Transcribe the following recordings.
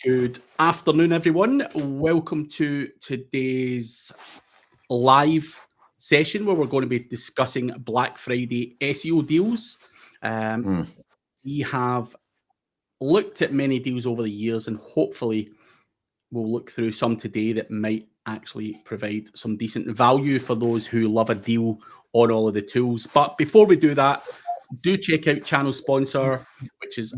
Good afternoon, everyone. Welcome to today's live session where we're going to be discussing Black Friday SEO deals. We have looked at many deals over the years, and hopefully we'll look through some today that might actually provide some decent value for those who love a deal on all of the tools. But before we do that, do check out channel sponsor, which is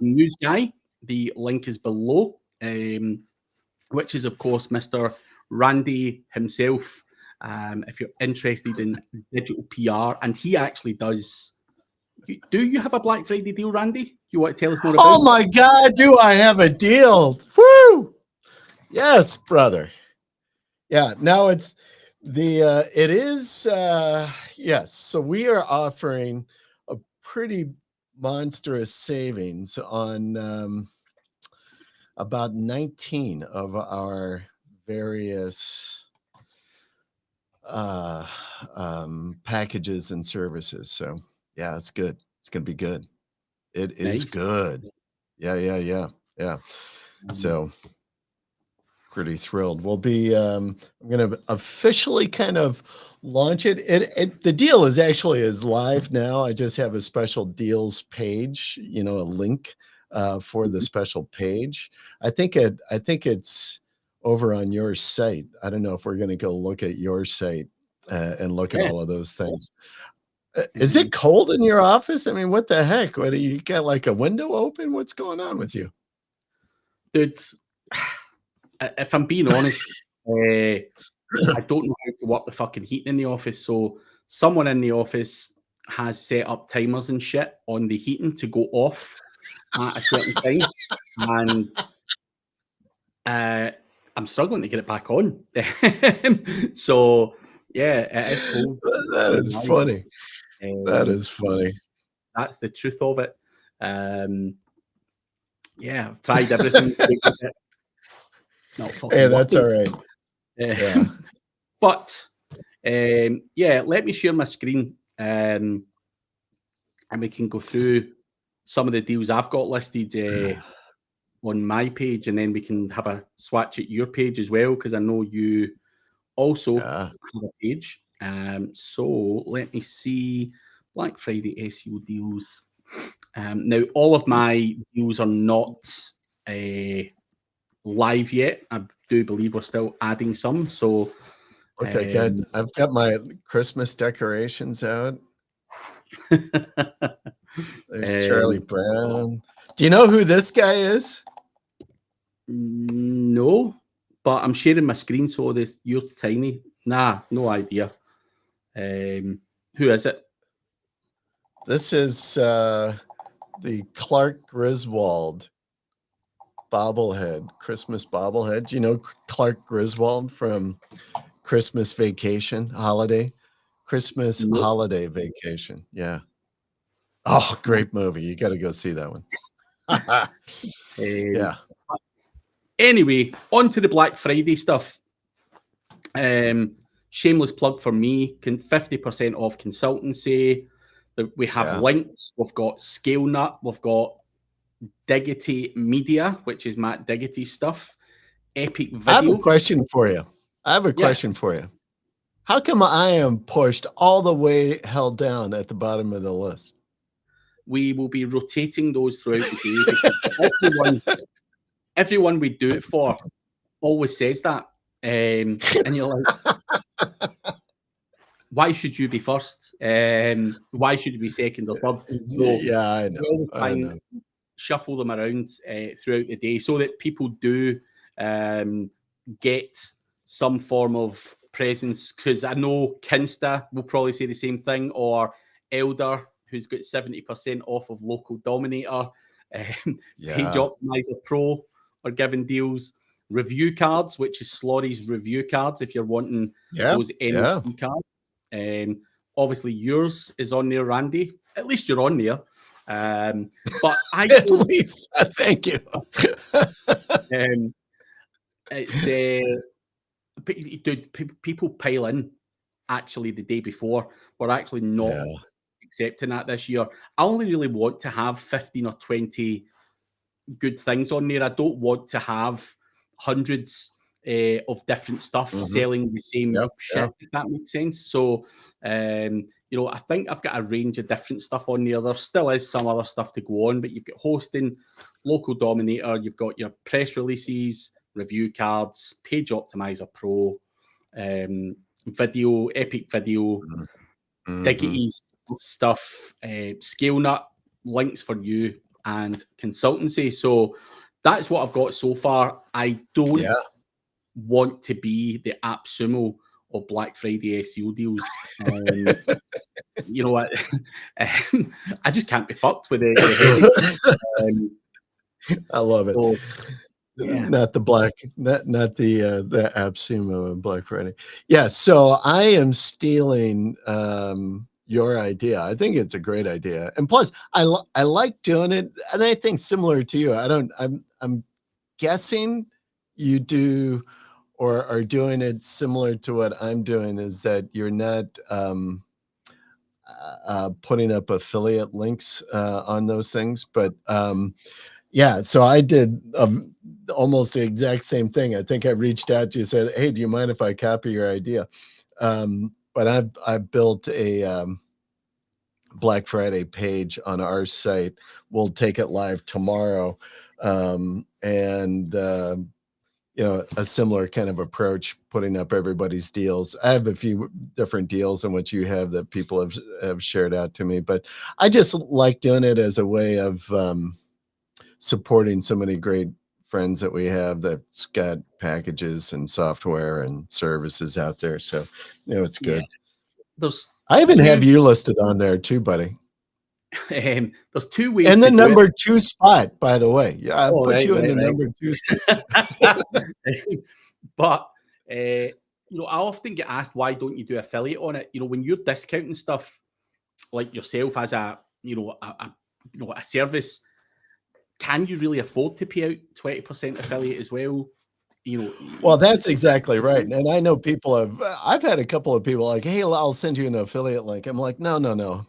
News Guy. The link is below, which is, of course, Mr. Randy himself. If you're interested in digital PR, and he actually does. Do you have a Black Friday deal, Randy? You want to tell us more about it? Oh my God, do I have a deal? Woo! Yes, brother. Yeah, now it is, yes. So we are offering a pretty monstrous savings on about 19 of our various packages and services. So yeah, it's good. It's going to be good. It is good. Yeah. So pretty thrilled. We'll be I'm going to officially kind of launch it. The deal is live now. I just have a special deals page, a link for the special page. I think it's over on your site. I don't know if we're going to go look at your site and look at all of those things. Is it cold in your office? I mean, what the heck? What, you got like a window open? What's going on with you? Dude, if I'm being honest, I don't know how to work the fucking heating in the office. So someone in the office has set up timers and shit on the heating to go off at a certain time. And I'm struggling to get it back on. So, yeah, it is cold. That is funny. That is funny. That's the truth of it. Yeah, I've tried everything. Hey, that's all right. Yeah. But, yeah, let me share my screen and we can go through some of the deals I've got listed on my page, and then we can have a swatch at your page as well, because I know you also have a page. So let me see Black Friday SEO deals. Now, all of my deals are not live yet. I do believe we're still adding some. So, okay, good. I've got my Christmas decorations out. There's Charlie Brown. Do you know who this guy is? No, but I'm sharing my screen, so you're tiny. Nah, no idea. Who is it? This is the Clark Griswold bobblehead, Christmas bobblehead. Do you know Clark Griswold from Christmas Vacation Holiday? Christmas Holiday Vacation. Yeah. Oh, great movie. You got to go see that one. Yeah. Anyway, on to the Black Friday stuff. Shameless plug for me, 50% off consultancy. We have links. We've got ScaleNut. We've got Diggity Media, which is Matt Diggity's stuff. Epic Video. I have a question for you. How come I am pushed all the way held down at the bottom of the list? We will be rotating those throughout the day. Everyone we do it for always says that. And you're like, why should you be first? Why should you be second or third? So yeah, I know. We always try and shuffle them around throughout the day so that people do get some form of presence. Because I know Kinsta will probably say the same thing, or Elder, who's got 70% off of Local Dominator. Page Optimizer Pro are giving deals. Review cards, which is Slorry's review cards, if you're wanting those NFT cards. Obviously, yours is on there, Randy. At least you're on there. But at least, thank you. People pile in actually the day before. We're actually not accepting that this year. I only really want to have 15 or 20 good things on there. I don't want to have hundreds of different stuff selling the same shit, if that makes sense. So, you know, I think I've got a range of different stuff on there. There still is some other stuff to go on, but you've got hosting, local dominator, you've got your press releases, review cards, page optimizer pro, video, epic video, Diggity's stuff, scale nut, links for you, and consultancy. So that's what I've got so far. I don't want to be the AppSumo of Black Friday SEO deals. You know what? I just can't be fucked with the headache. I love it. Yeah. Not the AppSumo of Black Friday. Yeah, so I am stealing your idea. I think it's a great idea, and plus, I like doing it, and I think similar to you. I'm guessing you do or are doing it similar to what I'm doing. Is that you're not putting up affiliate links on those things, but yeah, so I did almost the exact same thing. I think I reached out to you, said, "Hey, do you mind if I copy your idea?" But I've built a Black Friday page on our site. We'll take it live tomorrow, and you know, a similar kind of approach, putting up everybody's deals. I have a few different deals in which you have that people have shared out to me, but I just like doing it as a way of supporting so many great friends that we have that's got packages and software and services out there. So, you know, it's good. Yeah. I even have you listed on there too, buddy. There's two ways and the to number 2 spot, by the way. Yeah, I put right, you in right, the right. number 2 spot. But you know, I often get asked, why don't you do affiliate on it? You know, when you're discounting stuff like yourself as a, you know, a service, can you really afford to pay out 20% affiliate as well? You know, Well, that's exactly right. And I know people I've had a couple of people like, "Hey, I'll send you an affiliate link." I'm like, "No, no, no.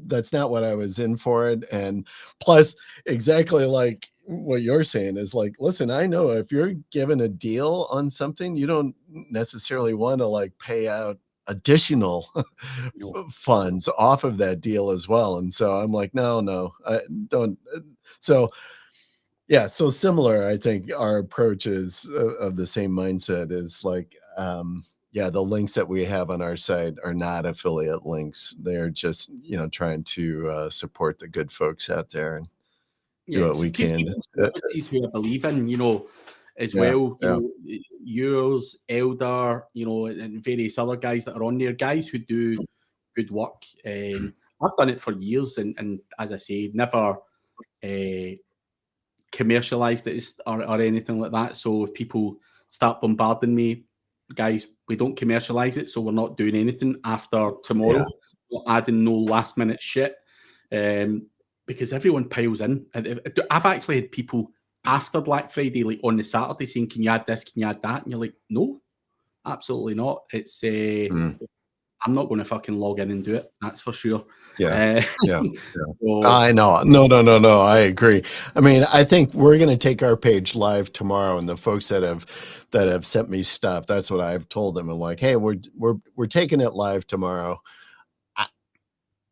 That's not what I was in for it." And plus, exactly like what you're saying is like, listen, I know if you're given a deal on something, you don't necessarily want to like pay out additional funds off of that deal as well. And so I'm like, no, no, I don't. So yeah, so similar, I think our approach is of the same mindset is like, yeah, the links that we have on our site are not affiliate links. They're just, you know, trying to support the good folks out there and do what we can. Services who I believe in, you know, as well, you know, yours, Elder, you know, and various other guys that are on there, guys who do good work. I've done it for years, and as I say, never commercialized it or anything like that. So if people start bombarding me, guys, we don't commercialize it, so we're not doing anything after tomorrow. We're adding no last minute shit, because everyone piles in. I've actually had people after Black Friday, like on the Saturday, saying, "Can you add this? Can you add that?" And you're like, "No, absolutely not. It's I'm not going to fucking log in and do it. That's for sure." Yeah. So, I know. No. I agree. I mean, I think we're going to take our page live tomorrow, and the folks that have sent me stuff, that's what I've told them. I'm like, hey, we're taking it live tomorrow.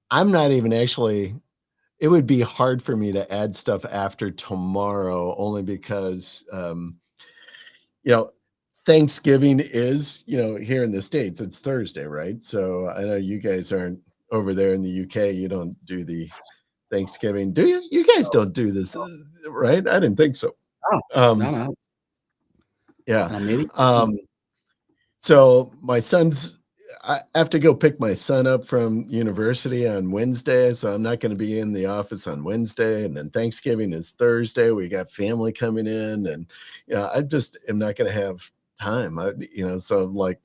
I'm not even actually. It would be hard for me to add stuff after tomorrow, only because you know, Thanksgiving is, you know, here in the States, it's Thursday, right? So I know you guys aren't over there in the UK. You don't do the Thanksgiving, do you? You guys don't do this, right? I didn't think so. no. Yeah. American. So my son's, I have to go pick my son up from university on Wednesday, so I'm not going to be in the office on Wednesday. And then Thanksgiving is Thursday. We got family coming in, and you know, I just am not going to have time. You know, so I'm like,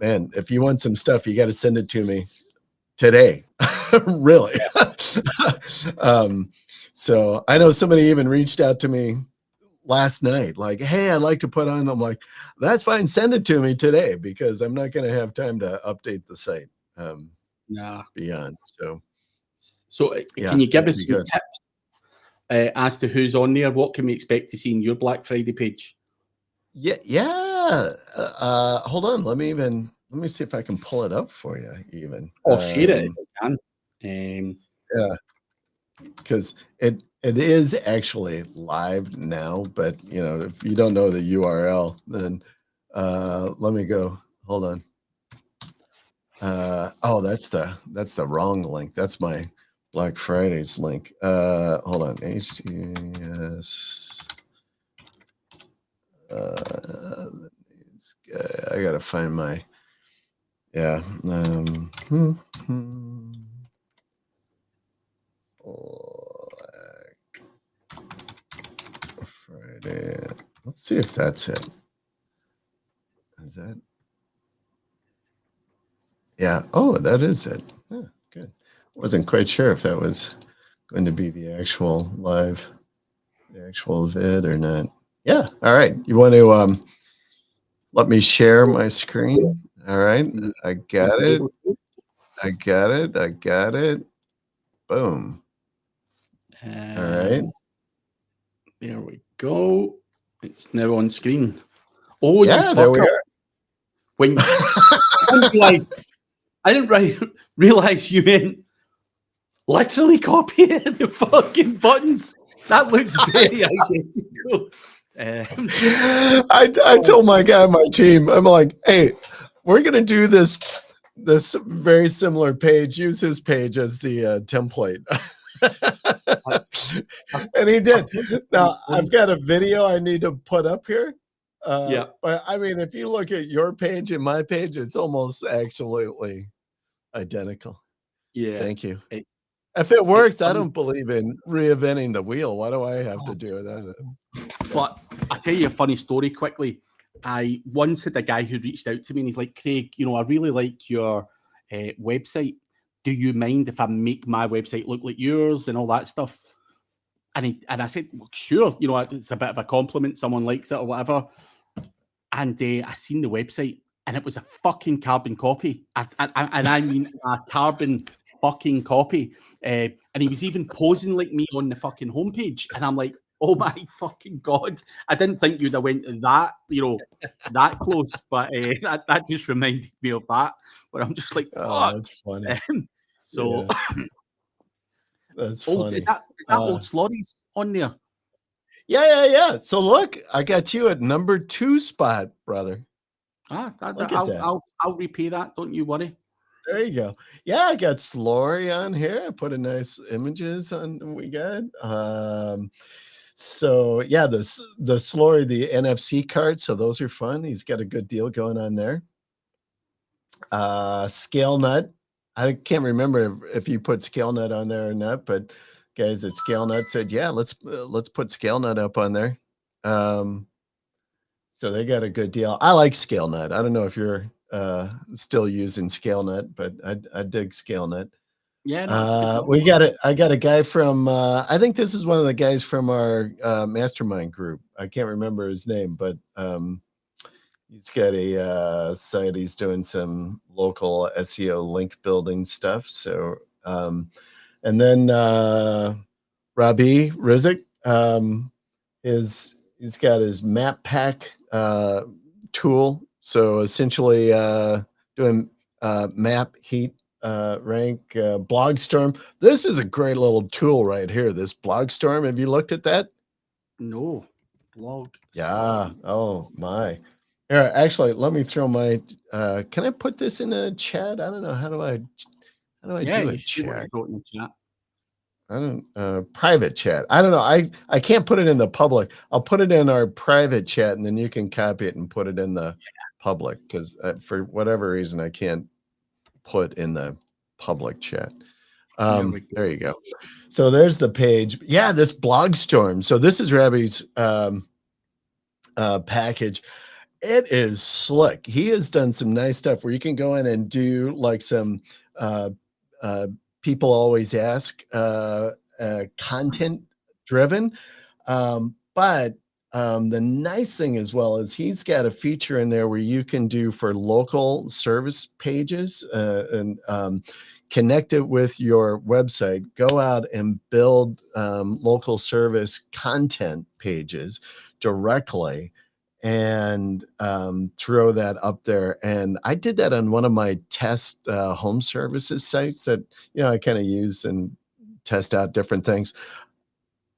man, if you want some stuff, you got to send it to me today. Really. So I know somebody even reached out to me last night, like, hey, I'd like to put on. I'm like, that's fine, send it to me today, because I'm not going to have time to update the site beyond. So So yeah, can you give that'd us be some good. tips as to who's on there? What can we expect to see in your Black Friday page? Yeah. Hold on. Let me see if I can pull it up for you. Even. Or share it if you can. Yeah, because it is actually live now. But if you don't know the URL, then let me go. Hold on. Oh, that's the wrong link. That's my Black Friday's link. Hold on. HTTPS. I gotta find my Black Friday. Let's see if that's it. Is that? Yeah. Oh, that is it. Yeah, good. Wasn't quite sure if that was going to be the actual vid or not. Yeah. All right. You want to let me share my screen? All right. I got it. I got it. Boom. All right. There we go. It's now on screen. Oh, yeah, there we are. When I didn't realize you meant literally copy the fucking buttons. That looks very identical. I told my guy on my team, I'm like, hey, we're gonna do this very similar page. Use his page as the template. And he did. Now I've got a video I need to put up here. But I mean, if you look at your page and my page, it's almost absolutely identical. Yeah. Thank you. If it works, I don't believe in reinventing the wheel. Why do I have to do that? But I'll tell you a funny story quickly. I once had a guy who reached out to me and he's like, Craig, I really like your website. Do you mind if I make my website look like yours and all that stuff? And I said, well, sure. It's a bit of a compliment. Someone likes it or whatever. And I seen the website and it was a fucking carbon copy. And I mean a carbon fucking copy. And he was even posing like me on the fucking homepage. And I'm like, oh my fucking God. I didn't think you'd have went that, that close. But that just reminded me of that. But I'm just like, fuck. Oh, that's funny. So that's funny. Is that Old Slurries on there? Yeah. So look, I got you at number 2 spot, brother. Look at that. I'll repay that. Don't you worry. There you go. Yeah, I got Slory on here. I put a nice images on. We got. So yeah, the Slory, the NFC card. So those are fun. He's got a good deal going on there. Scale Nut. I can't remember if you put Scale Nut on there or not, but guys at Scale Nut said, yeah, let's put Scale Nut up on there. So they got a good deal. I like Scale Nut. I don't know if you're still using Scale Nut, but I dig Scale Nut. Yeah, no, I got a guy from I think this is one of the guys from our mastermind group. I can't remember his name, but he's got a site. He's doing some local SEO link building stuff. So and then Rabi Rizik he's got his map pack tool. So essentially doing map heat rank Blogstorm. This is a great little tool right here. This Blogstorm. Have you looked at that? No. Blog. Yeah. Oh my. Here, actually, let me throw my. Can I put this in a chat? I don't know. How do I do a chat? I don't private chat. I don't know. I can't put it in the public. I'll put it in our private chat, and then you can copy it and put it in the public because for whatever reason I can't put in the public chat. There you go. So there's the page. Yeah, this Blogstorm. So this is Rabbi's package. It is slick. He has done some nice stuff where you can go in and do like some people always ask content driven. But the nice thing as well is he's got a feature in there where you can do for local service pages and connect it with your website, go out and build local service content pages directly, and throw that up there. And I did that on one of my test home services sites that, I kind of use and test out different things.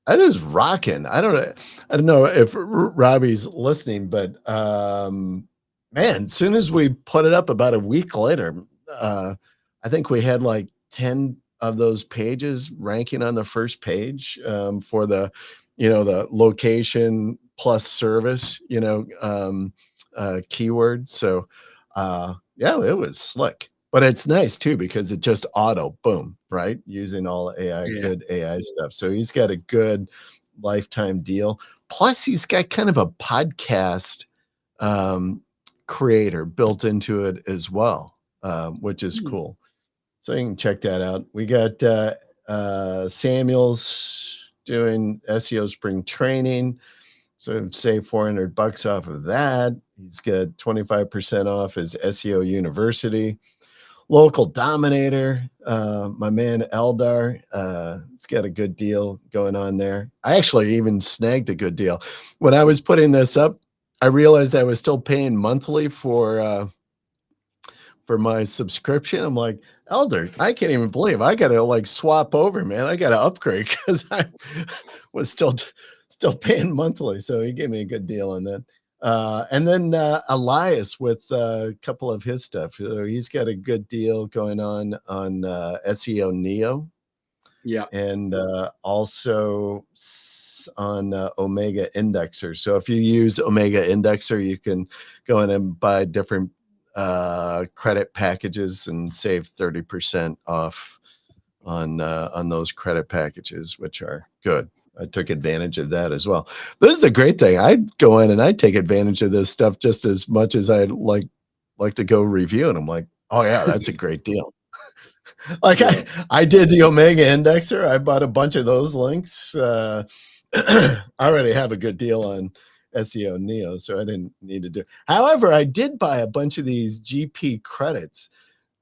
I was rocking. I don't know if Robbie's listening, but man, as soon as we put it up about a week later, I think we had like 10 of those pages ranking on the first page for the location plus service, keyword. So yeah, it was slick. But it's nice too because it just auto boom, right? Using all AI, Yeah. good AI stuff. So he's got a good lifetime deal. Plus, he's got kind of a podcast creator built into it as well, which is cool. So you can check that out. We got Samuel's doing SEO spring training. So save $400 off of that. He's got 25% off his SEO University. Local Dominator, my man Eldar, it's got a good deal going on there. I actually even snagged a good deal. When I was putting this up, I realized I was still paying monthly for my subscription. I'm like, Elder, I can't even believe I gotta like swap over, man. I gotta upgrade because I was still paying monthly. So he gave me a good deal on that. And then Elias with a couple of his stuff. He's got a good deal going on SEO Neo. Yeah. And also on Omega Indexer. So if you use Omega Indexer, you can go in and buy different credit packages and save 30% off on those credit packages, which are good. I took advantage of that as well. This is a great thing. I'd go in and I'd take advantage of this stuff just as much as I'd like to go review. And I'm like, oh yeah, that's a great deal. Like Yeah. I did the Omega Indexer. I bought a bunch of those links. I already have a good deal on SEO Neo, so I didn't need to do. However, I did buy a bunch of these GP credits.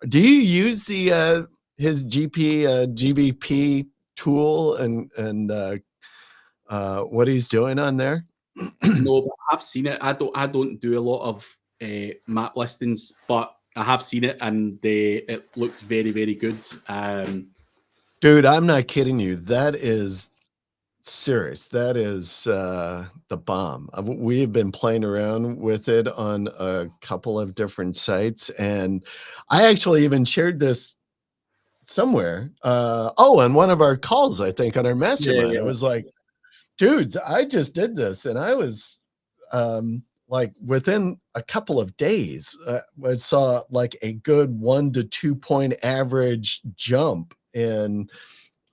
Do you use the his GBP tool and what he's doing on there? No, but I've seen it. I don't do a lot of map listings, but I have seen it, and it looked very, very good. Dude, I'm not kidding you. That is serious. That is the bomb. We have been playing around with it on a couple of different sites, and I actually even shared this somewhere. On one of our calls, I think on our mastermind. Yeah. It was like, dudes, I just did this, and I was like within a couple of days, I saw like a good 1 to 2 point average jump in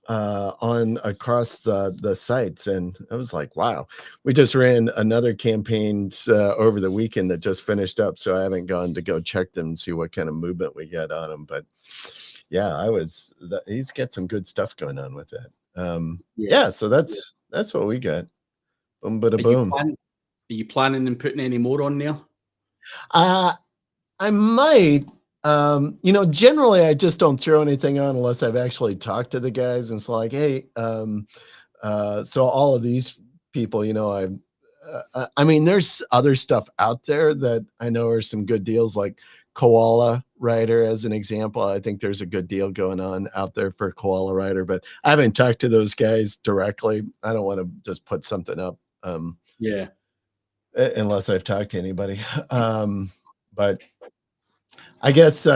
on across the sites, and I was like, wow. We just ran another campaigns over the weekend that just finished up, so I haven't gone to go check them and see what kind of movement we get on them. But yeah, he's got some good stuff going on with that. Yeah, so that's what we got. Boom, bada boom. Are you planning on putting any more on there? I might. Generally I just don't throw anything on unless I've actually talked to the guys and it's like, hey, so all of these people, I mean, there's other stuff out there that I know are some good deals, like Koala Rider as an example. I think there's a good deal going on out there for Koala Rider, but I haven't talked to those guys directly. I don't want to just put something up. Unless I've talked to anybody. But I guess,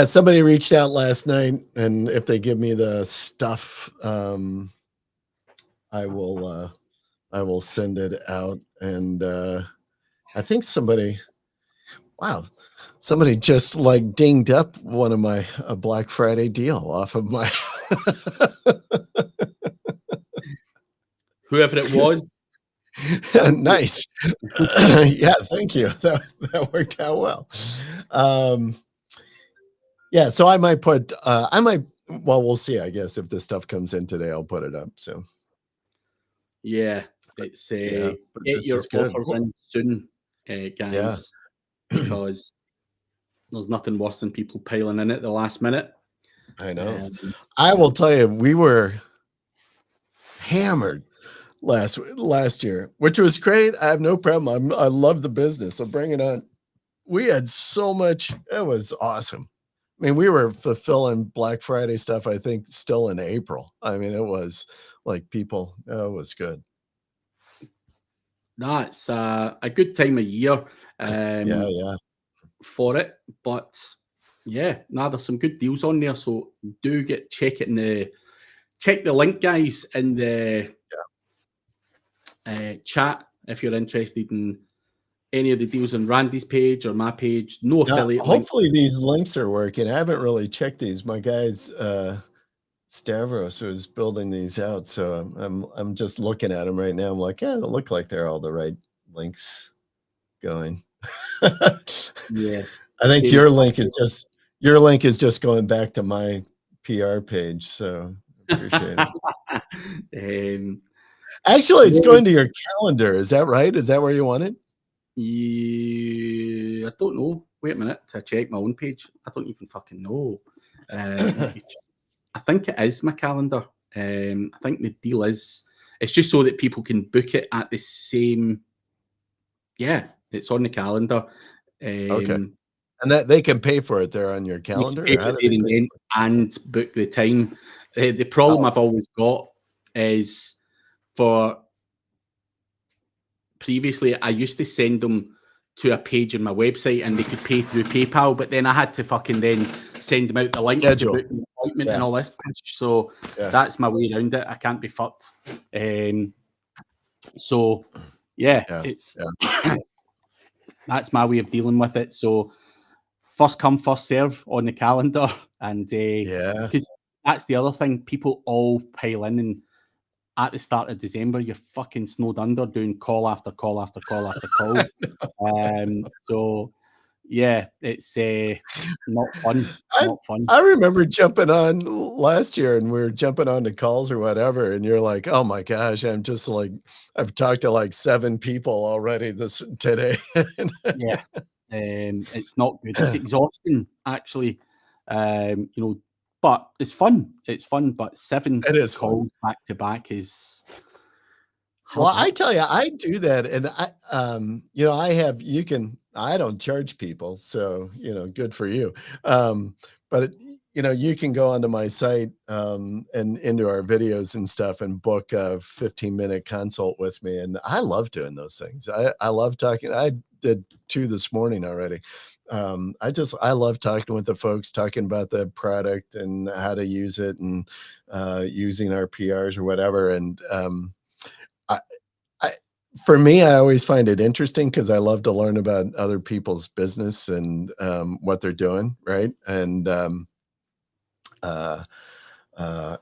somebody reached out last night, and if they give me the stuff, I will send it out. And I think somebody just like dinged up one of my Black Friday deal off of my. Whoever it was. Nice. Yeah, thank you. That worked out well. Yeah, so I might we'll see, I guess, if this stuff comes in today, I'll put it up. So Yeah, it's yeah, get this your is good. offers in soon, Yeah. guys, because there's nothing worse than people piling in at the last minute. I know. Um, I will tell you, we were hammered last year, which was great. I have no problem. I love the business. So bring it on. We had so much. It was awesome. I mean, we were fulfilling Black Friday stuff, I think, still in April. I mean, it was like people, it was good. that's a good time of year Yeah, yeah. for it. But yeah, there's some good deals on there. So do check it in check the link, guys, in the chat if you're interested in any of the deals on Randy's page or my page. No Now, affiliate link. hopefully these links are working. I haven't really checked these. My guys, Stavros was building these out, so I'm just looking at them right now. I'm like, yeah, they look like they're all the right links going. Yeah. I think Very your link is just going back to my PR page, so appreciate it. Actually, it's going to your calendar. Is that right? Is that where you want it? Yeah, I don't know. Wait a minute to check my own page. I don't even fucking know. I think it is my calendar. I think the deal is it's just so that people can book it at the same. Yeah, it's on the calendar. Okay. And that they can pay for it there on your You can calendar, pay or for how it do there they and pay then for it? and book the time. The problem Oh, I've always got is for previously I used to send them to a page on my website and they could pay through PayPal, but then I had to fucking then send them out the link to schedule. book an appointment and Yeah. all this pitch. So Yeah. that's my way around it. I can't be fucked. So yeah, Yeah. it's Yeah. that's my way of dealing with it. So first come, first serve on the calendar, and Yeah. because that's the other thing, people all pile in, and at the start of December, you're fucking snowed under doing call after call after call after call. So yeah, it's not fun. I Not fun. I remember jumping on last year and we were jumping on to calls or whatever, and you're like, "Oh my gosh, I'm just like I've talked to like 7 people already this today." Yeah, it's not good. It's exhausting, actually. But it's fun. It's fun. But 7 It is fun. calls back to back is Well, hard I work. tell you, I do that, and I don't charge people, so, good for you. But, you can go onto my site, and into our videos and stuff and book a 15-minute consult with me, and I love doing those things. I love talking. I did 2 this morning already. I love talking with the folks, talking about the product and how to use it and, using our PRs or whatever, and, I I for me, I always find it interesting because I love to learn about other people's business and, what they're doing, right? Uh,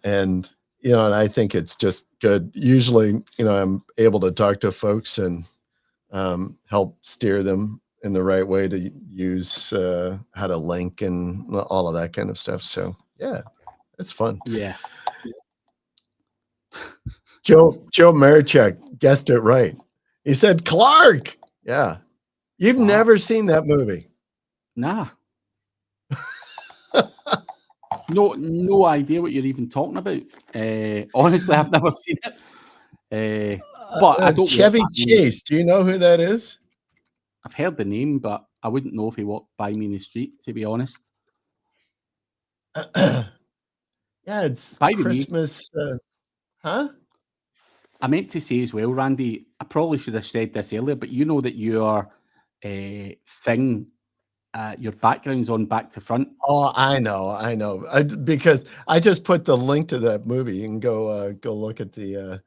and, and I think it's just good. Usually, I'm able to talk to folks and, help steer them in the right way to use, how to link and all of that kind of stuff. So, yeah, it's fun. Yeah. Joe Marichek guessed it right. He said, "Clark." Yeah. You've Clark. never seen that movie? Nah. No idea what you're even talking about. Honestly, I've never seen it. But I don't watch Chevy that many. Chase. Do you know who that is? I've heard the name, but I wouldn't know if he walked by me in the street, to be honest. Yeah, it's By the way, Christmas, huh? I meant to say as well, Randy, I probably should have said this earlier, but you know that your thing, your background's on back to front. Oh, I know. Because I just put the link to that movie. You can go look at the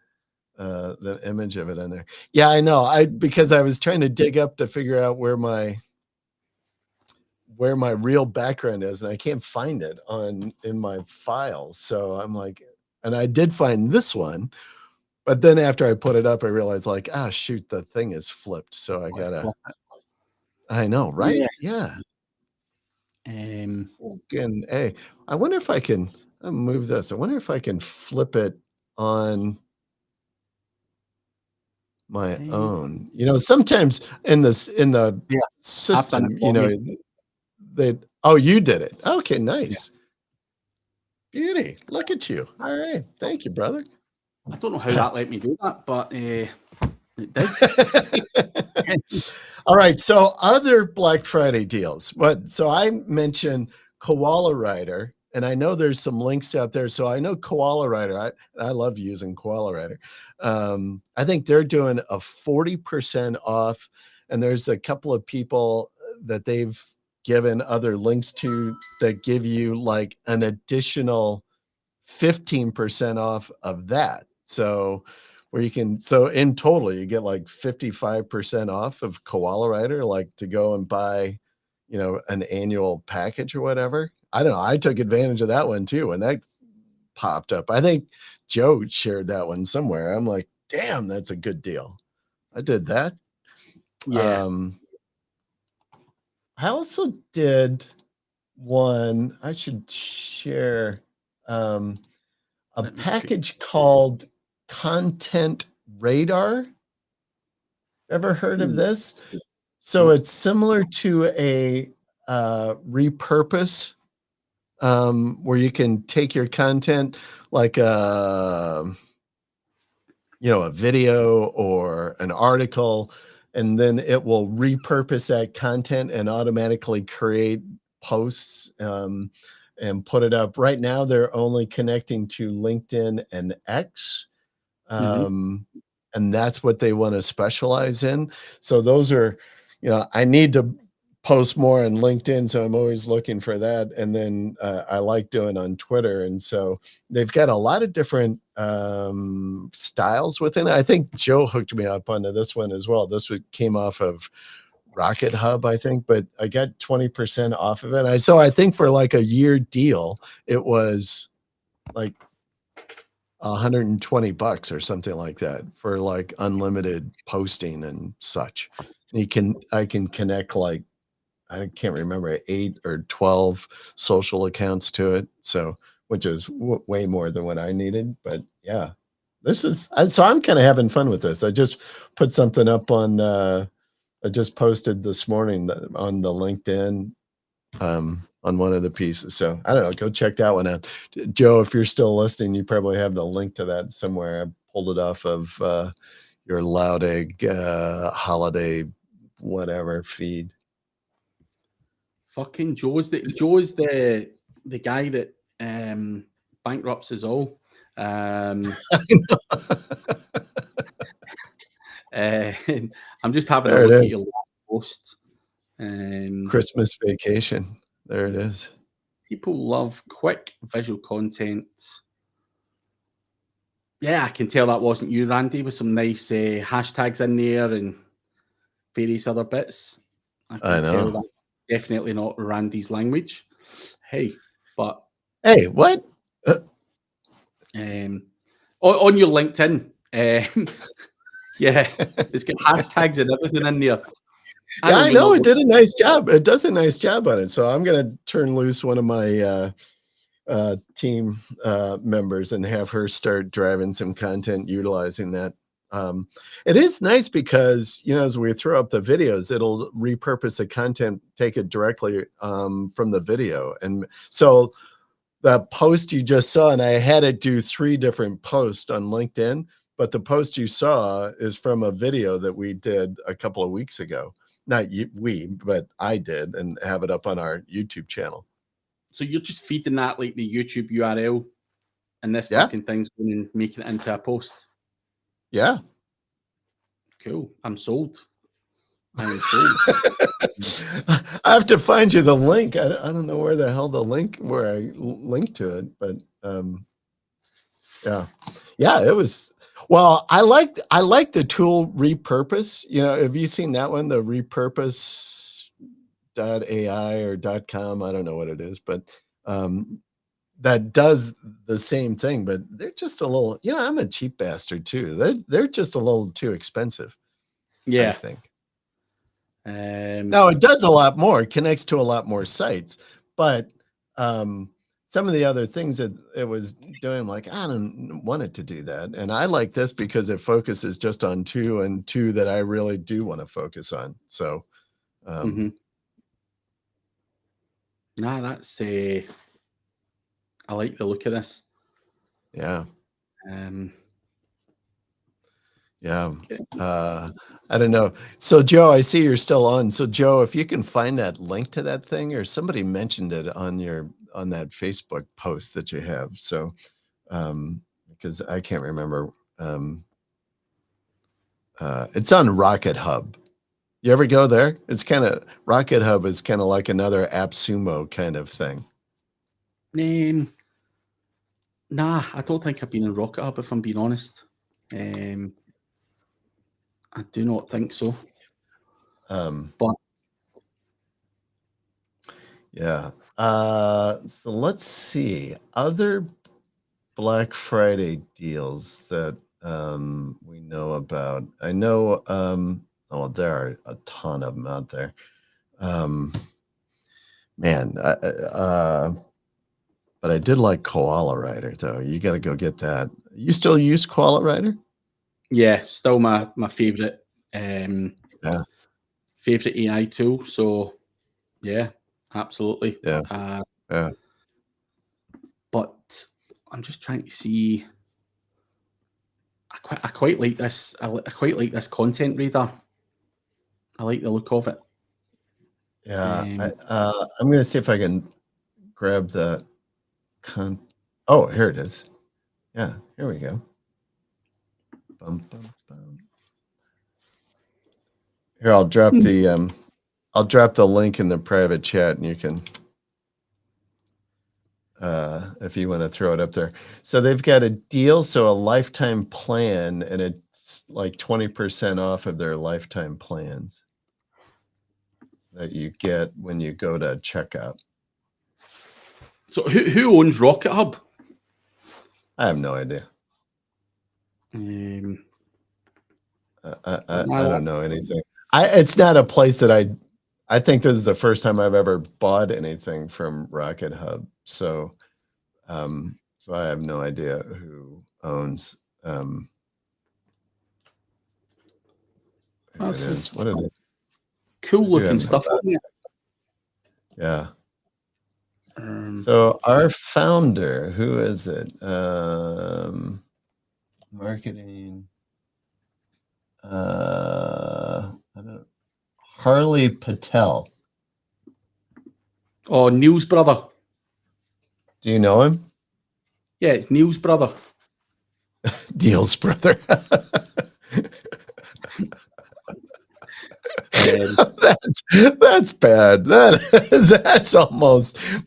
image of it in there. Yeah, I know. Because I was trying to dig up to figure out where my real background is, and I can't find it in my files. So I'm like, and I did find this one, but then after I put it up, I realized like, ah, shoot, the thing is flipped. So I know, right? Yeah. Yeah. Um, Fucking A. I wonder if I can move this. I wonder if I can flip it on my eh, own. Sometimes in the yeah, I've done it system, for you. they oh, you did it. Okay, Yeah. nice. Beauty. Look at you. All right. Thank you, brother. I don't know how that let me do that, but it did. All right. So other Black Friday deals. So I mentioned Koala Rider, and I know there's some links out there. So I know Koala Rider. I love using Koala Rider. I think they're doing a 40% off, and there's a couple of people that they've given other links to that give you like an additional 15% off of that. So where you can, so in total, you get like 55% off of Koala Rider, like to go and buy, an annual package or whatever. I don't know. I took advantage of that one too when that popped up. I think Joe shared that one somewhere. I'm like, damn, that's a good deal. I did that. Yeah. I also did one I should share. A package called Content Radar. Ever heard of this? So Nope. it's similar to a repurpose, where you can take your content like a video or an article, and then it will repurpose that content and automatically create posts, and put it up. Right now, they're only connecting to LinkedIn and X, um, and that's what they want to specialize in. So those are, I need to post more on LinkedIn, so I'm always looking for that. And then I like doing on Twitter, and so they've got a lot of different styles within it. I think Joe hooked me up onto this one as well. Came off of Rocket Hub, I think, but I got 20% off of it. I think for like a year deal, it was like $120 or something like that for like unlimited posting and such. I can connect like, I can't remember, 8 or 12 social accounts to it. So, which is way more than what I needed. But yeah, so I'm kind of having fun with this. I just put something up I just posted this morning on the LinkedIn, on one of the pieces. So I don't know, go check that one out. Joe, if you're still listening, you probably have the link to that somewhere. I pulled it off of your Loud Egg holiday whatever feed. Fucking Joe's the guy that bankrupts us all. I'm just having a There it look at is. your last post. Christmas vacation. There it is. People love quick visual content. Yeah, I can tell that wasn't you, Randy, with some nice hashtags in there and various other bits. I I can tell know. that's definitely not Randy's language. Hey, but Hey, what? on your LinkedIn, yeah, it's got hashtags and everything in there. I Yeah, don't I even know know. It what. did a nice job. It does a nice job on it. So I'm going to turn loose one of my team members and have her start driving some content utilizing that. It is nice because, as we throw up the videos, it'll repurpose the content, take it directly from the video. And so the post you just saw, and I had it do 3 different posts on LinkedIn, but the post you saw is from a video that we did a couple of weeks ago. Not but I did, and have it up on our YouTube channel. So you're just feeding that like the YouTube URL, and this Yeah. fucking thing's going and making it into a post. Yeah. Cool. I'm sold. I am sold. I have to find you the link. I don't know where the hell where I linked to it, but yeah, it was. Well, I like the tool repurpose. Have you seen that one? The repurpose.ai or .com? I don't know what it is, but that does the same thing. But they're just a little. I'm a cheap bastard too. They're just a little too expensive, I Yeah. think. Um, Now it does a lot more, it connects to a lot more sites, but some of the other things that it was doing, like, I don't want it to do that. And I like this because it focuses just on two that I really do want to focus on. So Nah, that's I like the look of this. Yeah. Yeah. I don't know. So Joe, I see you're still on. So Joe, if you can find that link to that thing, or somebody mentioned it on that Facebook post that you have. So because I can't remember. It's on Rocket Hub. You ever go there? It's kind of Rocket Hub is kind of like another AppSumo kind of thing. Nah, I don't think I've been in Rocket Hub, if I'm being honest. I do not think so. But yeah. So let's see other Black Friday deals that we know about. I know. There are a ton of them out there. Man, but I did like Koala Rider, though. You got to go get that. You still use Koala Rider? yeah, still my favorite Yeah. favorite AI tool. So yeah, absolutely. Yeah. Yeah. But I'm just trying to see. I quite like this. I quite like this content reader. I like the look of it. Yeah. I'm going to see if I can grab the Oh, here it is. Yeah, here we go. Bum, bum, bum. Here, I'll drop the link in the private chat, and you can, if you want to throw it up there. So they've got a deal, so a lifetime plan, and it's like 20% off of their lifetime plans that you get when you go to checkout. So who owns Rocket Hub? I have no idea. I don't know anything. It's not a place that I think this is the first time I've ever bought anything from Rocket Hub. So so I have no idea who owns who it is. What are they? Cool looking stuff on there. Yeah. So our founder, who is it? Marketing. I don't. Harley Patel. Oh, Neil's brother. Do you know him? Yeah, it's Neil's brother. Neil's brother. That's bad.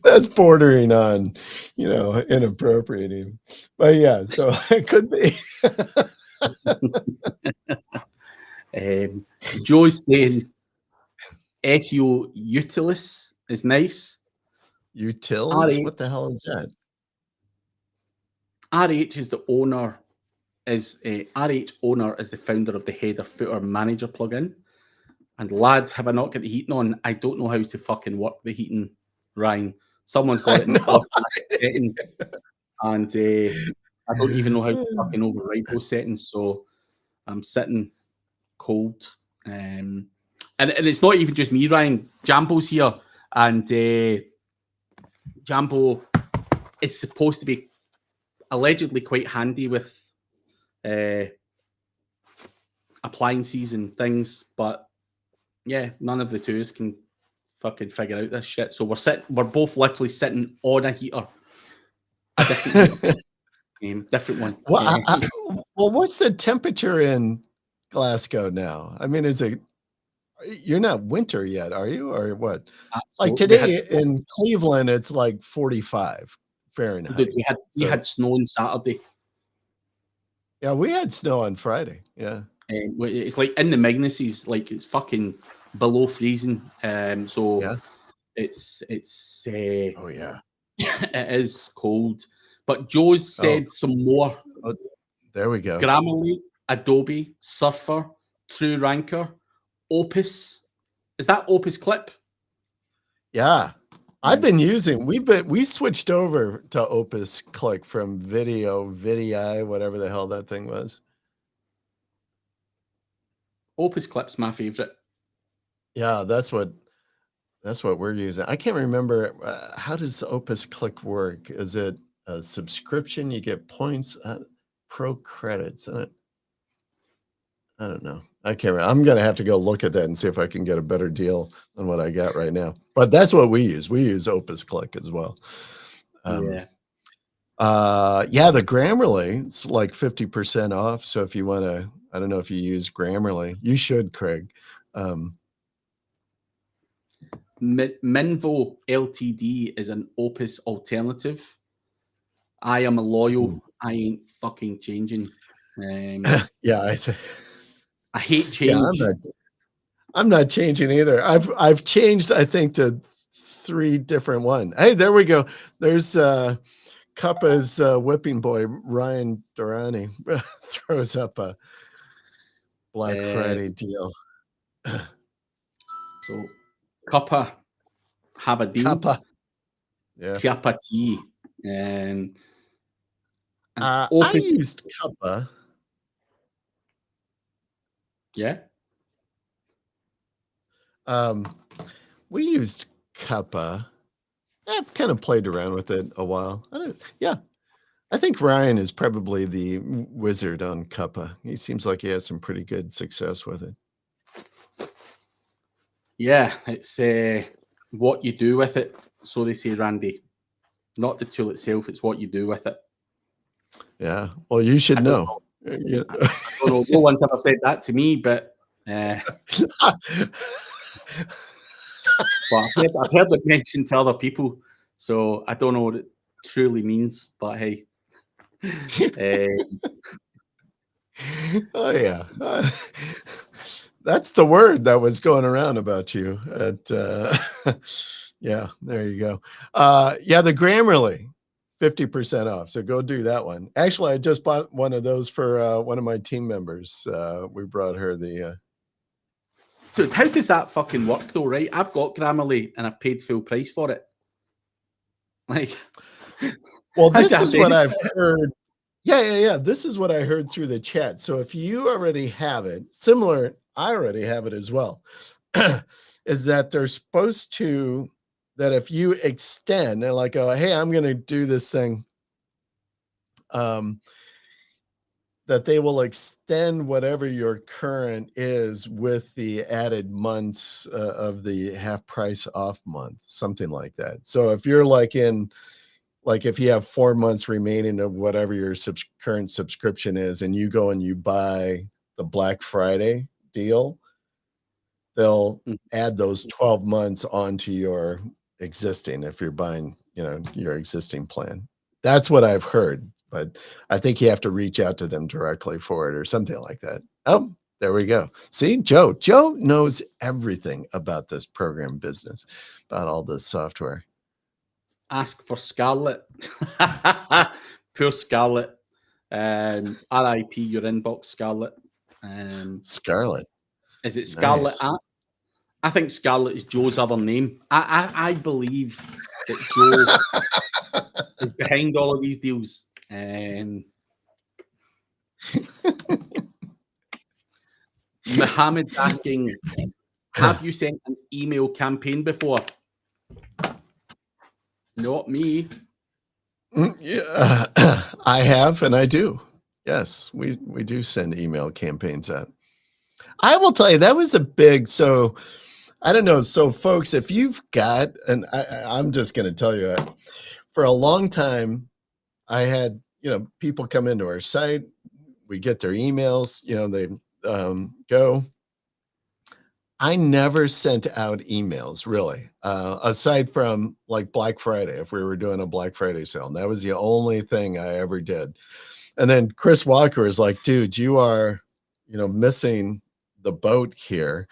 That's bordering on, inappropriate. But yeah, so it could be. Joe's saying SEO Utilis is nice. Utils? What the hell is that? RH is the owner. RH owner is the founder of the header footer manager plugin. And lads, have I not got the heating on? I don't know how to fucking work the heating, Ryan. Someone's got it in automatic settings, and I don't even know how to fucking override those settings. So I'm sitting cold, and it's not even just me, Ryan. Jambo's here, and Jambo is supposed to be allegedly quite handy with appliances and things, but yeah, none of the twos can fucking figure out this shit. So we're both literally sitting on a heater, a different heater, different one. Well, well, what's the temperature in Glasgow now? I mean, you're not winter yet, are you, or what? Absolutely. Like today in Cleveland, it's like 45 Fahrenheit. Dude, we had snow on Saturday. Yeah, we had snow on Friday. Yeah. It's like in the Magnuses, like it's fucking below freezing. So yeah. it's oh yeah, it is cold. But Joe's said some more. Oh, there we go. Grammarly, Adobe, Surfer, True Ranker, Opus. Is that Opus Clip? Yeah. I've been using. We switched over to Opus Click from Vidii, whatever the hell that thing was. Opus Clip's my favorite. Yeah, that's what we're using. I can't remember how does Opus Click work. Is it a subscription, you get points, pro credits. I don't know. I can't remember. I'm going to have to go look at that and see if I can get a better deal than what I got right now. But that's what we use. We use Opus Click as well. Yeah. Yeah, the Grammarly, it's like 50% off. So if you want to, I don't know if you use Grammarly, you should, Craig. Minvo Ltd is an Opus alternative. I am a loyal. I ain't fucking changing. Yeah, I hate yeah, change. I'm not changing either. I've changed, I think, to 3 different ones. Hey, there we go. There's Cuppa's whipping boy, Ryan Durrani, throws up a Black Friday deal. So Cuppa have a deal. Cuppa. Yeah. Cuppa tea. I used Cuppa. Yeah. We used Cuppa. I've kind of played around with it a while. I think Ryan is probably the wizard on Cuppa. He seems like he has some pretty good success with it. Yeah, it's what you do with it. So they say, Randy. Not the tool itself, it's what you do with it. Yeah. Well, you should know. I don't know. No one's ever said that to me, but but I've heard it mentioned to other people, so I don't know what it truly means. But hey, oh yeah, that's the word that was going around about you. Yeah, there you go. Yeah, the Grammarly, 50% off. So go do that one. Actually, I just bought one of those for one of my team members. We brought her the. Dude, how does that fucking work though? Right, I've got Grammarly and I've paid full price for it. Like, well, this is what I've heard. Yeah. This is what I heard through the chat. So if you already have it, similar, I already have it as well, is that they're supposed to, that if you extend and like, oh, hey, I'm going to do this thing, that they will extend whatever your current is with the added months of the half price off month, something like that. So if you're like if you have 4 months remaining of whatever your current subscription is, and you go and you buy the Black Friday deal, they'll add those 12 months onto your existing, if you're buying, your existing plan. That's what I've heard, but I think you have to reach out to them directly for it or something like that. Oh, there we go. See, Joe knows everything about this program business, about all this software. Ask for Scarlett. Poor Scarlett. RIP your inbox, Scarlett. Scarlett. Is it Scarlett? Nice. I think Scarlett is Joe's other name. I believe that Joe is behind all of these deals. Mohammed's asking, have you sent an email campaign before? Not me. Yeah, I have, and I do. Yes, we do send email campaigns out. I will tell you, that was a big, so I don't know. So folks, if you've got, and I'm just going to tell you, for a long time, I had, people come into our site, we get their emails, they go. I never sent out emails, really, aside from like Black Friday, if we were doing a Black Friday sale. And that was the only thing I ever did. And then Chris Walker is like, dude, you are, missing the boat here.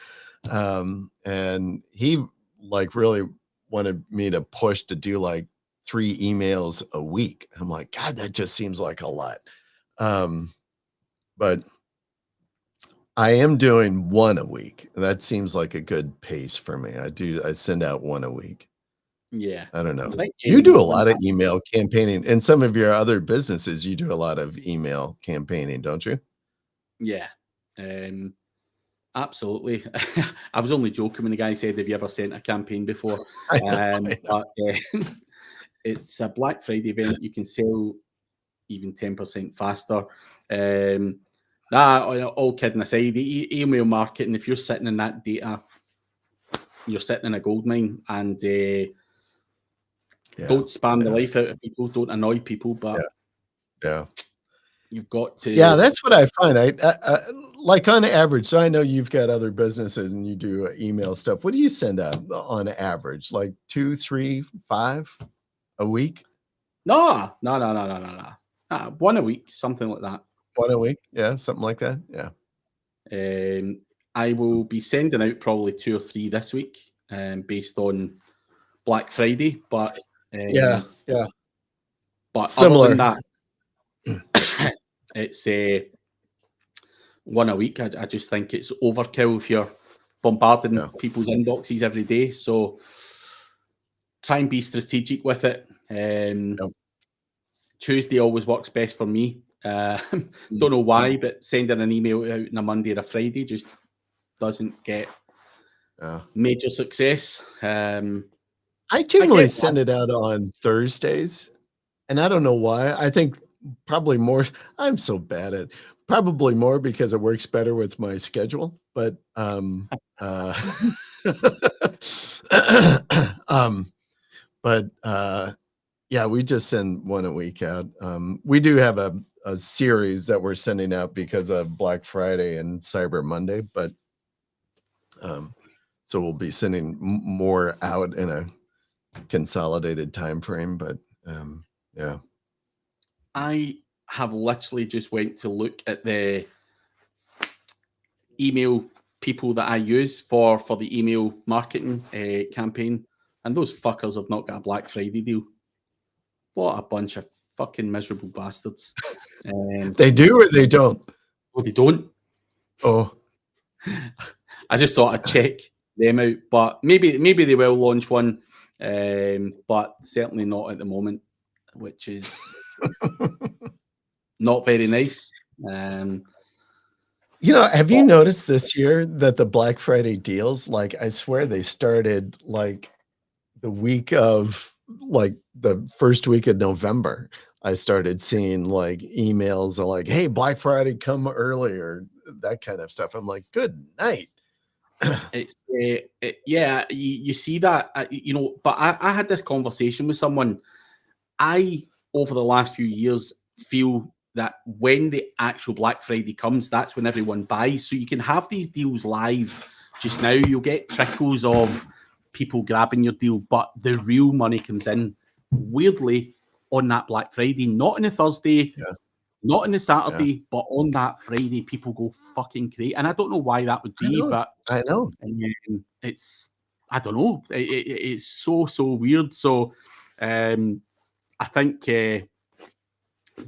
And he like really wanted me to push to do like 3 emails a week. I'm like, God, that just seems like a lot. But I am doing 1 a week. That seems like a good pace for me. I send out 1 a week. Yeah. I don't know. You do a lot of email campaigning. In some of your other businesses, you do a lot of email campaigning, don't you? Yeah. Absolutely. I was only joking when the guy said, have you ever sent a campaign before? I know. But it's a Black Friday event. You can sell even 10% faster. All kidding aside, email marketing, if you're sitting in that data, you're sitting in a gold mine, and don't spam the life out of people, don't annoy people, but you've got to. Yeah, that's what I find. I like on average. So I know you've got other businesses and you do email stuff. What do you send out on average? Like 2, 3, 5 a week? No. One a week, something like that. 1 a week? Yeah, something like that. Yeah. I will be sending out probably 2 or 3 this week, based on Black Friday. But yeah. But Similar. other than that, it's 1 a week. I just think it's overkill if you're bombarding people's inboxes every day. So try and be strategic with it. Tuesday always works best for me. Don't know why, but sending an email out on a Monday or a Friday just doesn't get major success. I generally send it out on Thursdays, and I don't know why. I think probably more. I'm so bad at probably more because it works better with my schedule. But yeah, we just send 1 a week out. We do have a series that we're sending out because of Black Friday and Cyber Monday, but so we'll be sending more out in a consolidated time frame. But yeah, I have literally just went to look at the email people that I use for the email marketing campaign, and those fuckers have not got a Black Friday deal. What a bunch of fucking miserable bastards. They do or they don't? Oh, they don't. Oh, I just thought I'd check them out, but maybe they will launch one, but certainly not at the moment, which is not very nice. Have you noticed this year that the Black Friday deals, like, I swear they started like the week of like the first week of November. I started seeing like emails of like, hey, Black Friday, come earlier, that kind of stuff. I'm like, good night. It's you see that, but I had this conversation with someone. I, over the last few years, feel that when the actual Black Friday comes, that's when everyone buys. So you can have these deals live just now. You'll get trickles of people grabbing your deal, but the real money comes in weirdly on that Black Friday, not on a Thursday, not on a Saturday, but on that Friday, people go fucking crazy. And I don't know why that would be, but I know. It's, I don't know. It's so weird. So I think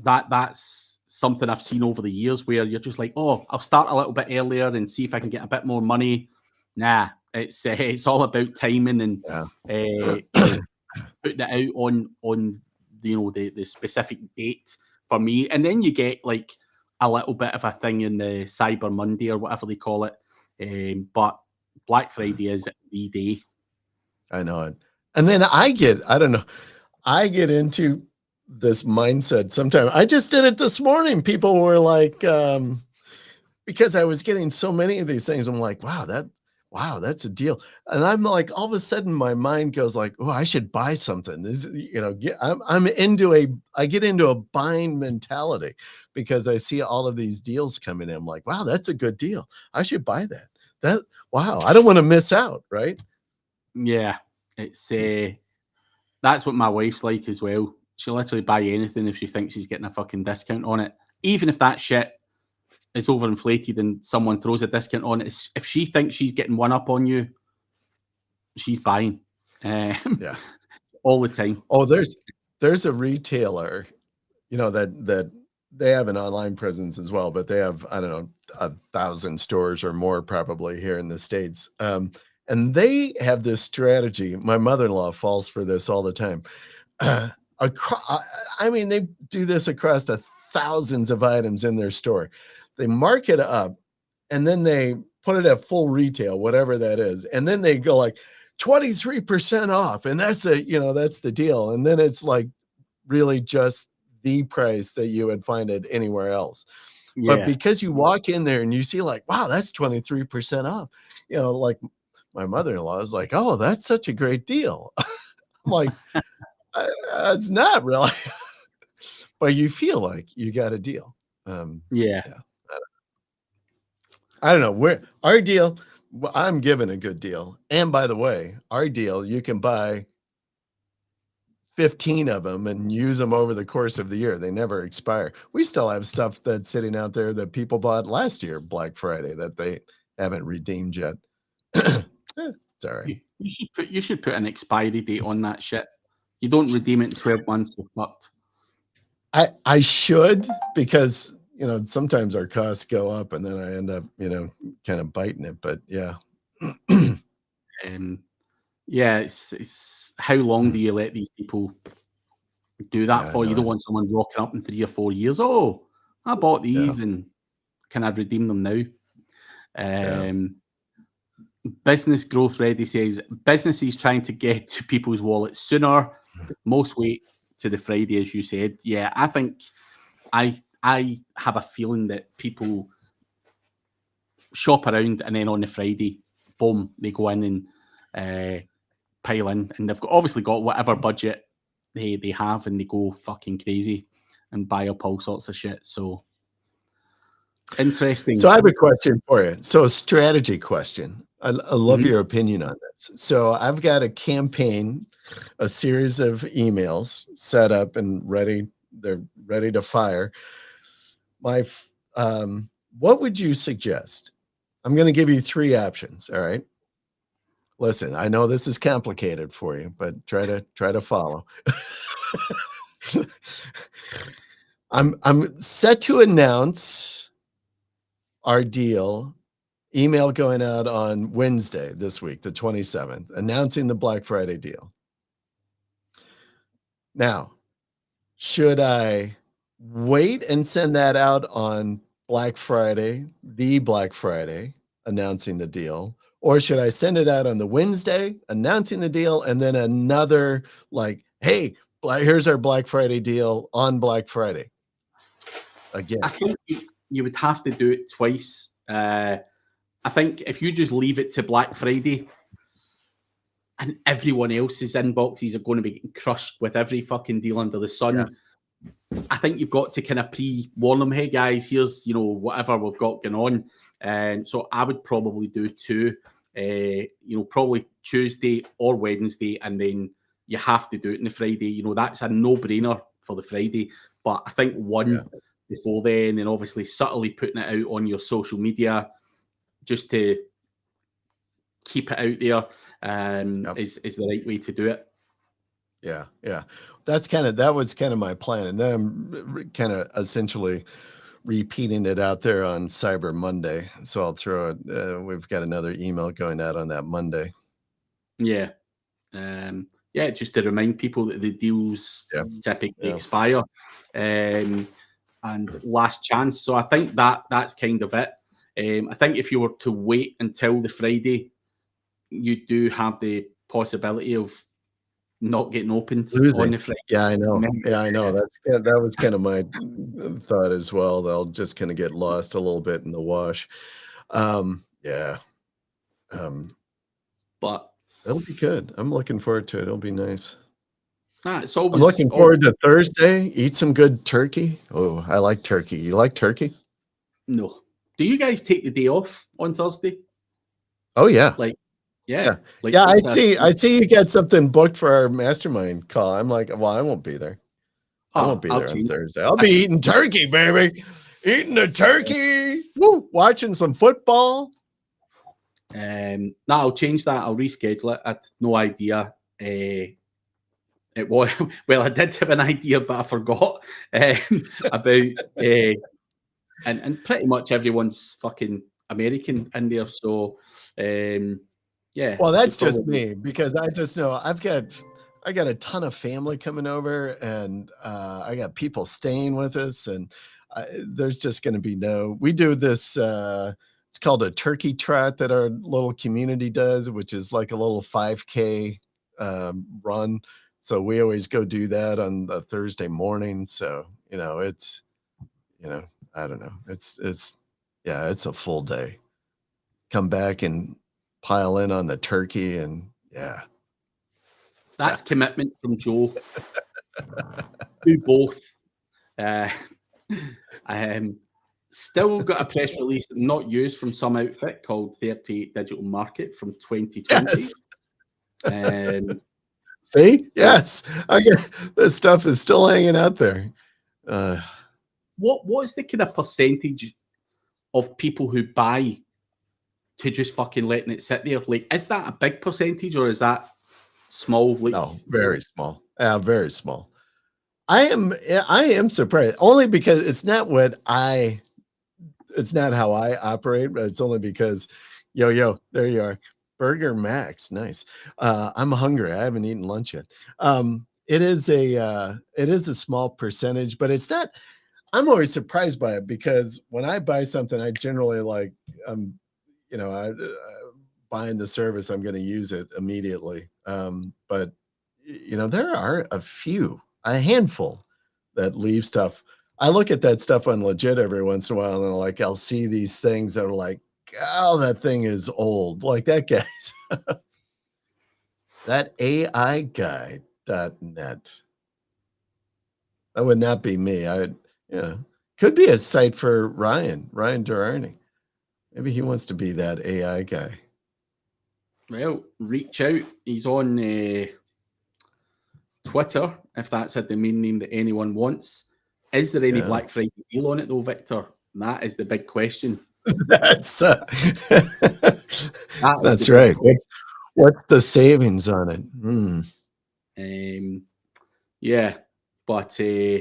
that's something I've seen over the years where you're just like, oh, I'll start a little bit earlier and see if I can get a bit more money. Nah, it's all about timing and putting it out on the specific date for me. And then you get like a little bit of a thing in the Cyber Monday or whatever they call it. But Black Friday is the day. I know it. And then I get into this mindset sometimes. I just did it this morning. People were like, because I was getting so many of these things, I'm like, wow, that's a deal. And I'm like, all of a sudden my mind goes like, oh, I should buy something. I get into a buying mentality because I see all of these deals coming in. I'm like, wow, that's a good deal. I should buy that. Wow, I don't want to miss out, right? Yeah, it's that's what my wife's like as well. She'll literally buy anything if she thinks she's getting a fucking discount on it, even if that shit is overinflated and someone throws a discount on it. If she thinks she's getting one up on you, she's buying. All the time. Oh, there's a retailer, that they have an online presence as well, but they have, I don't know, 1,000 stores or more probably here in the States. And they have this strategy. My mother-in-law falls for this all the time. They do this across thousands of items in their store. They mark it up and then they put it at full retail, whatever that is. And then they go like, 23% off. And that's that's the deal. And then it's like really just the price that you would find it anywhere else. But because you walk in there and you see like, wow, that's 23% off, like my mother-in-law is like, oh, that's such a great deal. I'm like, it's not really, but you feel like you got a deal. Yeah. I don't know where our deal. I'm given a good deal. And by the way, our deal, you can buy 15 of them and use them over the course of the year. They never expire. We still have stuff that's sitting out there that people bought last year, Black Friday, that they haven't redeemed yet. It's all right. You should put an expiry date on that shit. You don't redeem it in 12 months, you're fucked. I should, because sometimes our costs go up and then I end up kind of biting it. But yeah. Yeah, it's how long do you let these people do that for? You don't want someone rocking up in 3 or 4 years. Oh, I bought these and can I redeem them now? Business Growth Ready says businesses trying to get to people's wallets sooner. Most wait to the Friday, as you said. Yeah, I think I have a feeling that people shop around and then on the Friday, boom, they go in and pile in, and they've obviously got whatever budget they have, and they go fucking crazy and buy up all sorts of shit. So interesting. So I have a question for you. So a strategy question. I love your opinion on this. So I've got a campaign, a series of emails set up and ready. They're ready to fire. What would you suggest? I'm going to give you 3 options. All right. Listen, I know this is complicated for you, but try to follow. I'm set to announce our deal. Email going out on Wednesday this week, the 27th, announcing the Black Friday deal. Now, should I wait and send that out on Black Friday, the Black Friday, announcing the deal? Or should I send it out on the Wednesday, announcing the deal, and then another like, hey, here's our Black Friday deal on Black Friday? Again, I think you would have to do it twice. I think if you just leave it to Black Friday and everyone else's inboxes are going to be getting crushed with every fucking deal under the sun, I think you've got to kind of pre-warn them, hey guys, here's, whatever we've got going on. And so I would probably do 2, probably Tuesday or Wednesday, and then you have to do it on the Friday. That's a no-brainer for the Friday. But I think one before then, and obviously subtly putting it out on your social media just to keep it out there is the right way to do it. Yeah. That was kind of my plan. And then I'm kind of essentially repeating it out there on Cyber Monday. So I'll throw it. We've got another email going out on that Monday. Yeah. Just to remind people that the deals typically expire and last chance. So I think that's kind of it. I think if you were to wait until the Friday, you do have the possibility of not getting opened on the Friday. Yeah, I know. That was kind of my thought as well. They'll just kind of get lost a little bit in the wash. But it'll be good. I'm looking forward to it. It'll be nice. I'm looking forward to Thursday. Eat some good turkey. Oh, I like turkey. You like turkey? No. Do you guys take the day off on Thursday? Oh yeah. Yeah. I see you got something booked for our mastermind call. I'm like, well, I won't be there. I won't be there on Thursday. I'll be eating turkey, baby. Eating a turkey. Woo, watching some football. No, I'll change that. I'll reschedule it. I had no idea. It was I did have an idea, but I forgot about and pretty much everyone's fucking American in there. So Well, that's just me, because I just know I got a ton of family coming over, and I got people staying with us, and there's just going to be we do this it's called a turkey trot that our little community does, which is like a little 5K run. So we always go do that on the Thursday morning. So, it's, I don't know. It's a full day. Come back and pile in on the turkey and That's commitment from Joe. Do both. Still got a press release not used from some outfit called 38 Digital Market from 2020. Yes. See? Yes. This stuff is still hanging out there. What is the kind of percentage of people who buy to just fucking letting it sit there? Like, is that a big percentage or is that small? Like, no, very small. Yeah, very small. I am surprised only because it's not how I operate, but it's only because yo, there you are. Burger Max, nice. I'm hungry. I haven't eaten lunch yet. It is a small percentage, but it's not. I'm always surprised by it because when I buy something, I generally buying the service, I'm going to use it immediately. But there are a handful that leave stuff. I look at that stuff on Legit every once in a while, and I'll see these things that are like, oh, that thing is old. Like that guy's that AIguide.net. That would not be me. Could be a site for Ryan Durarni. Maybe he wants to be that AI guy. Well, reach out. He's on Twitter, if that's a domain name that anyone wants. Is there any Black Friday deal on it, though, Victor? That is the big question. That's right. What's the savings on it? Yeah, but so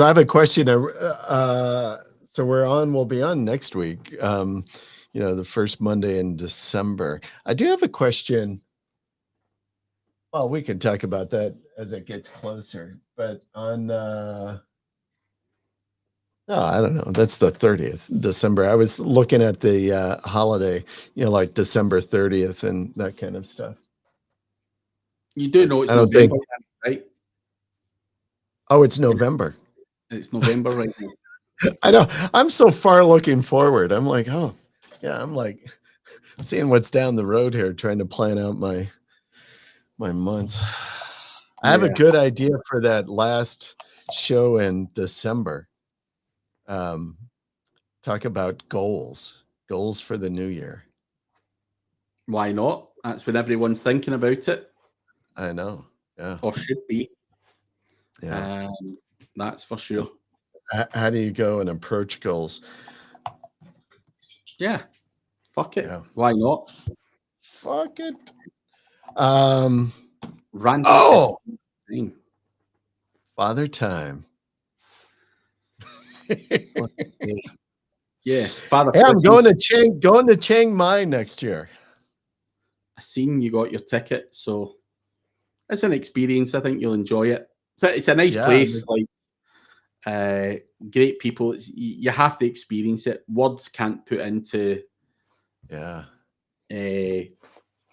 I have a question. So we'll be on next week. The first Monday in December. I do have a question. Well, we can talk about that as it gets closer. But on I don't know. That's the 30th December. I was looking at the holiday, like December 30th and that kind of stuff. You do know it's November, right? Oh, it's November. It's November right now. I know. I'm so far looking forward. I'm like, oh, yeah. I'm like seeing what's down the road here, trying to plan out my month. I have a good idea for that last show in December. Talk about goals for the new year. Why not? That's when everyone's thinking about it. I know. Yeah. Or should be. Yeah. That's for sure. How do you go and approach goals? Yeah. Fuck it. Yeah. Why not? Fuck it. Randy. Oh. Father Time. Yeah. Father. Hey, I'm going to Chiang Mai next year. I seen you got your ticket, so it's an experience. I think you'll enjoy it. It's a nice place. Like great people. You have to experience it. Words can't put into that.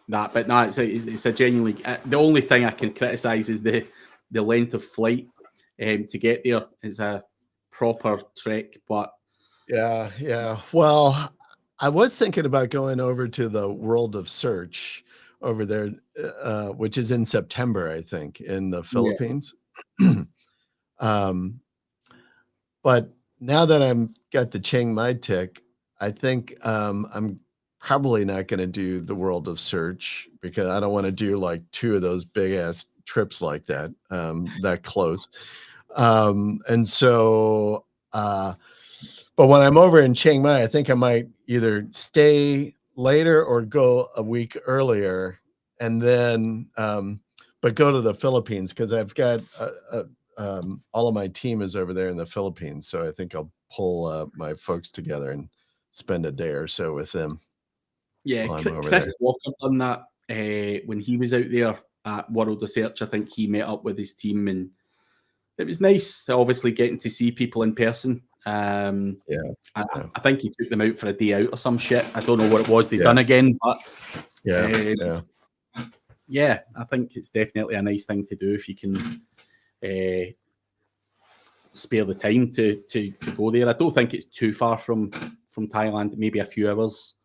But no, it's a genuinely. The only thing I can criticize is the length of flight to get there. Is a proper trek, but yeah. Well, I was thinking about going over to the World of Search over there, which is in September, I think, in the Philippines. But now that I'm got the Chiang Mai tick, I think I'm probably not going to do the World of Search because I don't want to do like two of those big ass trips like that, that close. And so, but when I'm over in Chiang Mai, I think I might either stay later or go a week earlier, and then, but go to the Philippines because I've got all of my team is over there in the Philippines, so I think I'll pull my folks together and spend a day or so with them. Yeah, Chris Walker done that when he was out there at World of Search. I think he met up with his team, and it was nice. Obviously, getting to see people in person. Yeah. I think he took them out for a day out or some shit. I don't know what it was they Yeah. done again, but yeah. I think it's definitely a nice thing to do if you can spare the time to go there. I don't think it's too far from Thailand, maybe a few hours,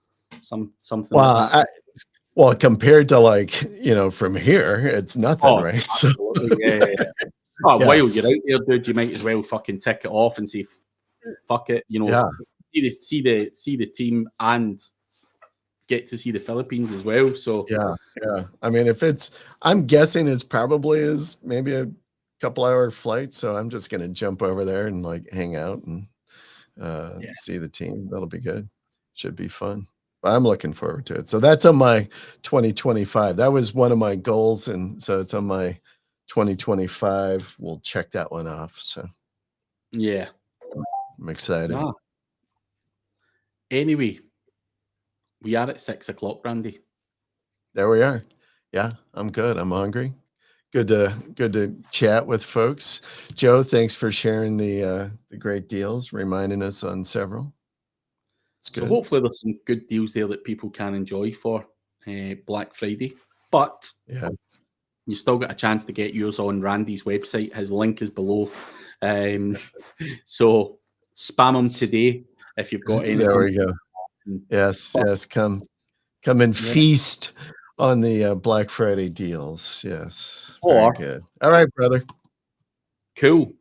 something Well, like that. well, compared to like, from here, it's nothing, right? So, Yeah. Oh, yeah. while you're out there, dude, you might as well fucking tick it off and say, fuck it, Yeah. see the team and get to see the Philippines as well. So Yeah. I mean, I'm guessing it's probably is maybe a couple hour flight. So I'm just gonna jump over there and like hang out and see the team. That'll be good. Should be fun. But I'm looking forward to it. So that's on my 2025. That was one of my goals, and so it's on my 2025. We'll check that one off. So yeah. I'm excited. Anyway, we are at 6 o'clock, Randy. There we are. Yeah, I'm good. I'm hungry. Good to chat with folks. Joe, thanks for sharing the great deals, reminding us on several. It's good. So hopefully there's some good deals there that people can enjoy for Black Friday. But Yeah, you still got a chance to get yours on Randy's website. His link is below. So spam him today if you've got anything. there we go. Yes, come and feast on the Black Friday deals. Yes, very good. All right, brother. Cool.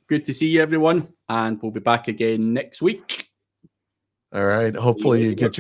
Good to see you, everyone, and we'll be back again next week. All right. Hopefully you get your